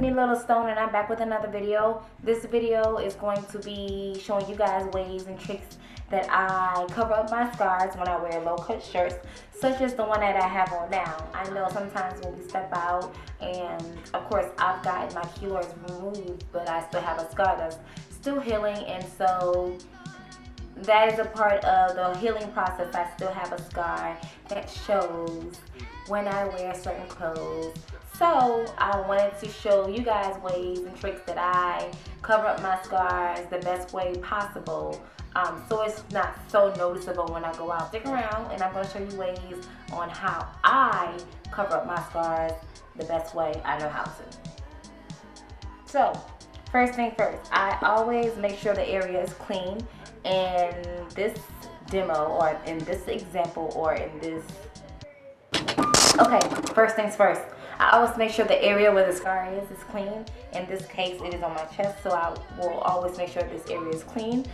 me, Little Stone, and I'm back with another video. This video is going to be showing you guys ways and tricks that I cover up my scars when I wear low-cut shirts, such as the one that I have on now. I know sometimes when we step out, and of course I've gotten my keloids removed, but I still have a scar that's still healing, and so that is a part of the healing process. I still have a scar that shows when I wear certain clothes. So I wanted to show you guys ways and tricks that I cover up my scars the best way possible, so it's not so noticeable when I go out. Stick around and I'm going to show you ways on how I cover up my scars the best way I know how to. So first thing first, I always make sure the area is clean. In this demo, or in this example, or in this, okay, first things first, I always make sure the area where the scar is clean. In this case, it is on my chest, so I will always make sure this area is clean.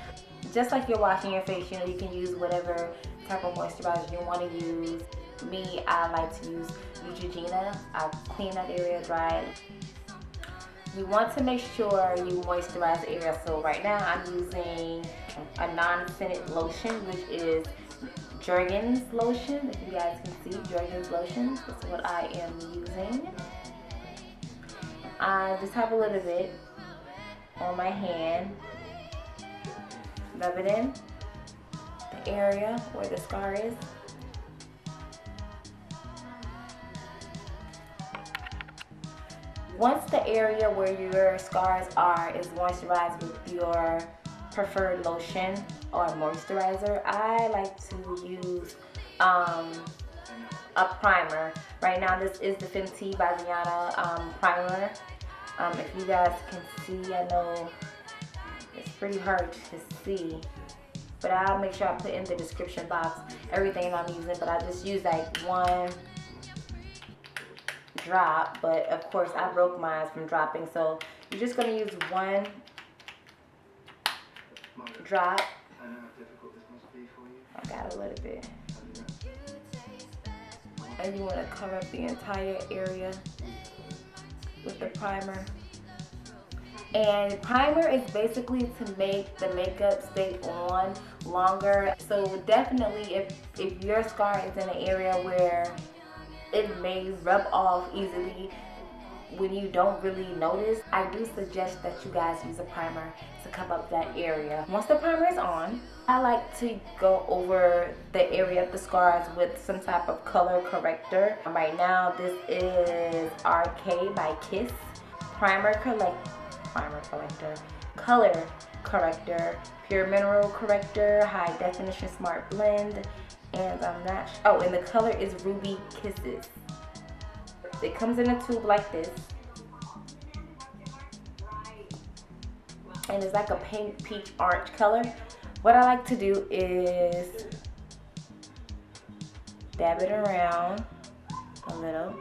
Just like you're washing your face, you know, you can use whatever type of moisturizer you want to use. Me, I like to use Neutrogena. I clean that area, dry it. You want to make sure you moisturize the area. So right now I'm using a non-scented lotion, which is Jergens lotion. If you guys can see, Jergens lotion. That's what I am using. I just have a little bit on my hand. Rub it in the area where the scar is. Once the area where your scars are is moisturized with your preferred lotion or moisturizer, I like to use a primer. Right now this is the Fenty by Rihanna primer. If you guys can see, I know it's pretty hard to see, but I'll make sure I put in the description box everything I'm using, but I just use like one drop, but of course I broke mine from dropping, so you're just going to use one drop. I got a little bit, and you want to cover up the entire area with the primer. And primer is basically to make the makeup stay on longer. So definitely if your scar is in an area where it may rub off easily when you don't really notice, I do suggest that you guys use a primer to cover up that area. Once the primer is on, I like to go over the area of the scars with some type of color corrector. Right now this is RK by Kiss color corrector, pure mineral corrector, high definition smart blend, and I'm not and the color is rubyKisses. It comes in a tube like this, and it's like a pink, peach, orange color. What I like to do is dab it around a little,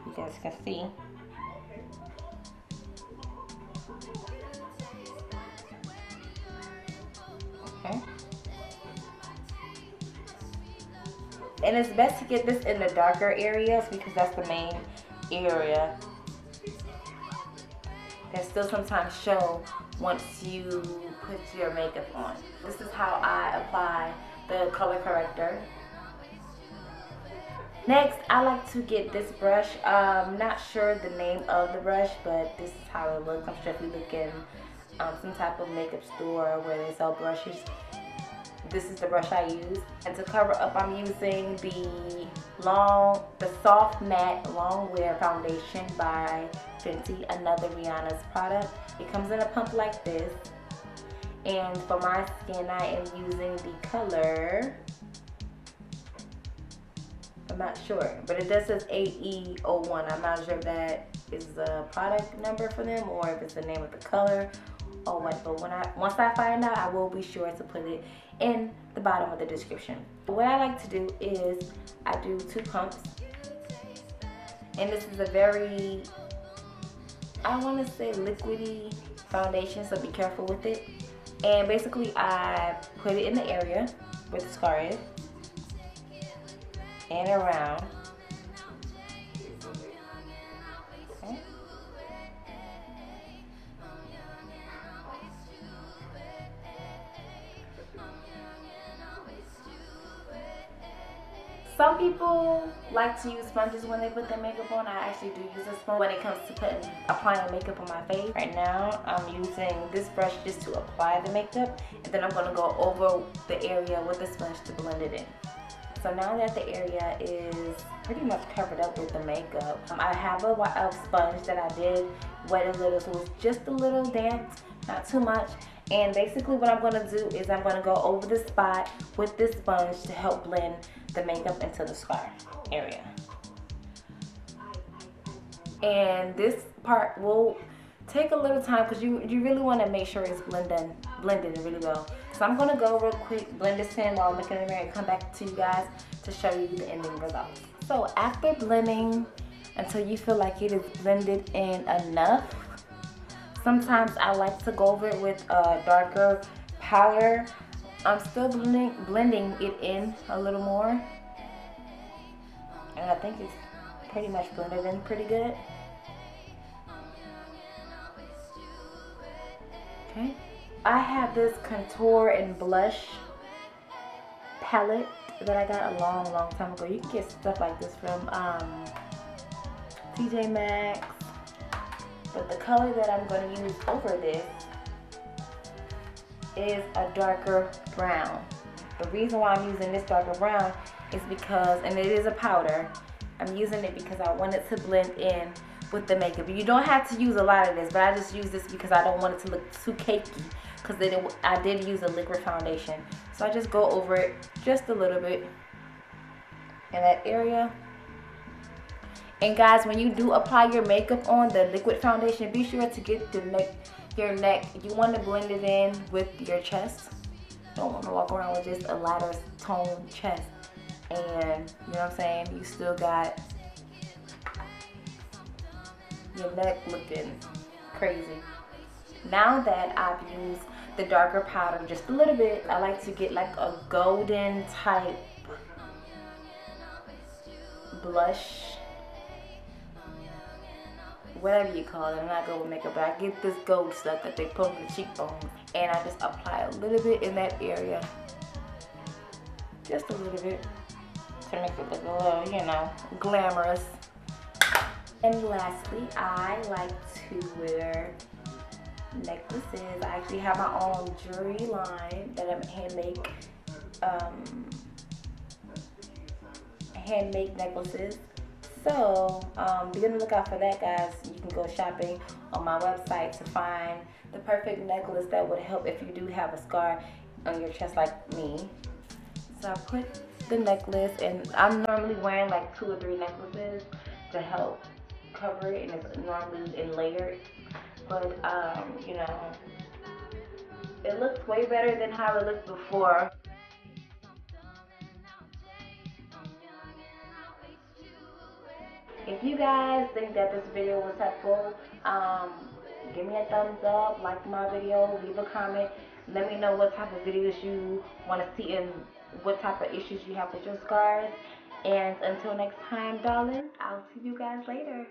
you guys can see. Okay. And it's best to get this in the darker areas because that's the main area that still sometimes show once you put your makeup on. This is how I apply the color corrector. Next, I like to get this brush. I'm not sure the name of the brush, but this is how it looks. I'm sure if you look in some type of makeup store where they sell brushes, this is the brush I use. And to cover up, I'm using the Soft Matte Long Wear Foundation by Fenty, another Rihanna's product. It comes in a pump like this. And for my skin, I am using the color, I'm not sure, but it does says AE01. I'm not sure if that is the product number for them or if it's the name of the color or what, but once I find out, I will be sure to put it in the bottom of the description. What I like to do is I do 2 pumps, and this is a very, I want to say, liquidy foundation, so be careful with it. And basically I put it in the area where the scar is and around. Okay. Some people like to use sponges when they put their makeup on. I actually do use a sponge when it comes to applying makeup on my face. Right now, I'm using this brush just to apply the makeup, and then I'm going to go over the area with the sponge to blend it in. So now that the area is pretty much covered up with the makeup, I have a sponge that I did wet a little, so it's just a little damp, not too much. And basically what I'm going to do is I'm going to go over the spot with this sponge to help blend the makeup into the scar area. And this part will take a little time because you really want to make sure it's blended really well. So I'm going to go real quick, blend this in while I'm looking in the mirror, and come back to you guys to show you the ending results. So after blending until you feel like it is blended in enough, sometimes I like to go over it with a darker powder. I'm still blending it in a little more, and I think it's pretty much blended in pretty good. Okay, I have this contour and blush palette that I got a long time ago. You can get stuff like this from TJ Maxx, but the color that I'm going to use over this is a darker brown. The reason why I'm using this darker brown is because, and it is a powder, I'm using it because I want it to blend in with the makeup. You don't have to use a lot of this, but I just use this because I don't want it to look too cakey, because I did use a liquid foundation. So I just go over it just a little bit in that area. And guys, when you do apply your makeup on the liquid foundation, be sure to get your neck. You want to blend it in with your chest. You don't want to walk around with just a lighter tone chest. And you know what I'm saying? You still got your neck looking crazy. Now that I've used the darker powder just a little bit, I like to get like a golden type blush, whatever you call it. I'm not good with makeup, but I get this gold stuff that they put on the cheekbones, and I just apply a little bit in that area, just a little bit, to make it look a little, you know, glamorous. And lastly, I like to wear necklaces. I actually have my own jewelry line that I'm handmade necklaces. So be on the lookout for that, guys. You can go shopping on my website to find the perfect necklace that would help if you do have a scar on your chest like me. So I put the necklace, and I'm normally wearing like 2 or 3 necklaces to help cover it, and it's normally in layered. But you know, it looks way better than how it looked before. If you guys think that this video was helpful, give me a thumbs up, like my video, leave a comment. Let me know what type of videos you want to see and what type of issues you have with your scars. And until next time, darling, I'll see you guys later.